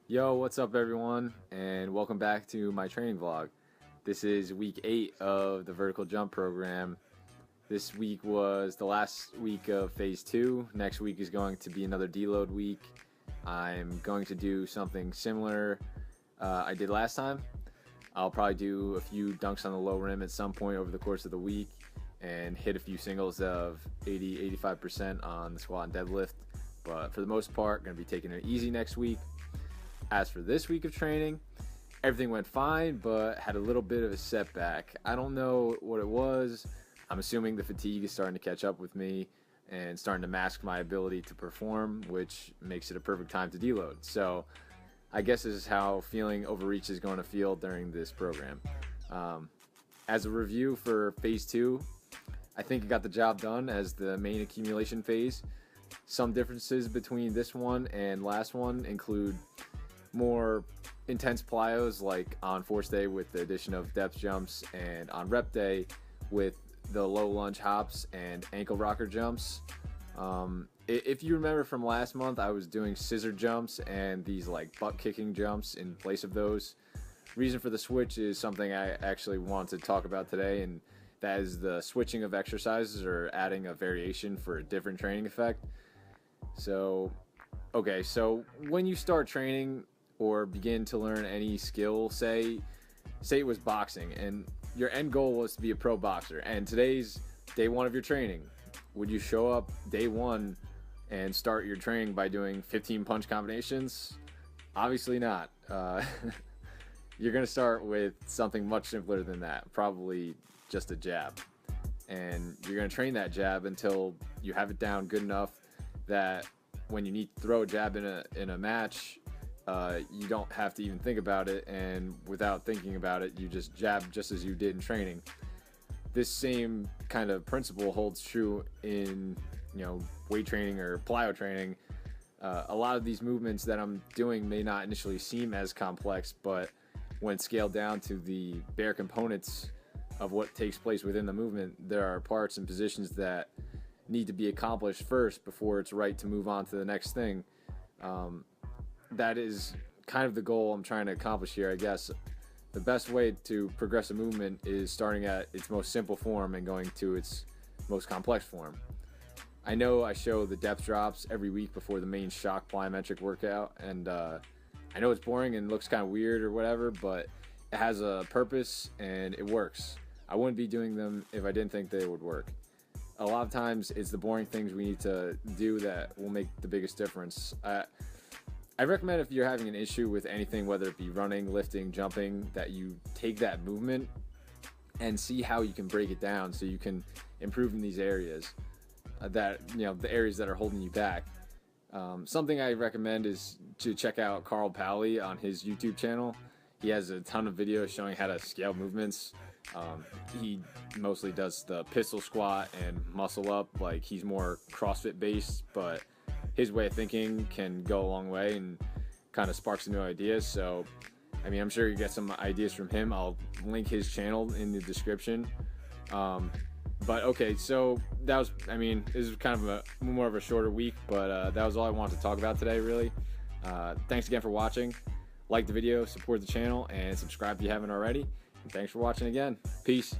Yo, what's up everyone, and welcome back to my training vlog. This is week 8 of the vertical jump program. This week was the last week of phase 2. Next week is going to be another deload week. I'm going to do something similar I did last time. I'll probably do a few dunks on the low rim at some point over the course of the week and hit a few singles of 80-85% on the squat and deadlift. But for the most part, going to be taking it easy next week. As for this week of training, everything went fine, but had a little bit of a setback. I don't know what it was. I'm assuming the fatigue is starting to catch up with me and starting to mask my ability to perform, which makes it a perfect time to deload. So I guess this is how feeling overreach is going to feel during this program. As a review for phase 2, I think it got the job done as the main accumulation phase. Some differences between this one and last one include more intense plyos, like on force day with the addition of depth jumps, and on rep day with the low lunge hops and ankle rocker jumps. If you remember from last month, I was doing scissor jumps and these like butt kicking jumps in place of those. Reason for the switch is something I actually want to talk about today, and that is the switching of exercises or adding a variation for a different training effect. So when you start training or begin to learn any skill, say it was boxing and your end goal was to be a pro boxer, and today's day 1 of your training, would you show up day 1 and start your training by doing 15 punch combinations? Obviously not. You're going to start with something much simpler than that, probably just a jab, and you're going to train that jab until you have it down good enough that when you need to throw a jab in a match, you don't have to even think about it, and without thinking about it, you just jab just as you did in training. This same kind of principle holds true in weight training or plyo training. A lot of these movements that I'm doing may not initially seem as complex, but when scaled down to the bare components of what takes place within the movement, there are parts and positions that need to be accomplished first before it's right to move on to the next thing. That is kind of the goal I'm trying to accomplish here, I guess. The best way to progress a movement is starting at its most simple form and going to its most complex form. I know I show the depth drops every week before the main shock plyometric workout, and I know it's boring and looks kind of weird or whatever, but it has a purpose and it works. I wouldn't be doing them if I didn't think they would work. A lot of times it's the boring things we need to do that will make the biggest difference. I recommend, if you're having an issue with anything, whether it be running, lifting, jumping, that you take that movement and see how you can break it down so you can improve in these areas, the areas that are holding you back. Something I recommend is to check out Carl Pally on his YouTube channel. He has a ton of videos showing how to scale movements. He mostly does the pistol squat and muscle up, like he's more CrossFit based, but his way of thinking can go a long way and kind of spark some new ideas. So, I'm sure you get some ideas from him. I'll link his channel in the description. But okay, so that was, this is kind of more of a shorter week, but that was all I wanted to talk about today, really. Thanks again for watching. Like the video, support the channel, and subscribe if you haven't already. And thanks for watching again. Peace.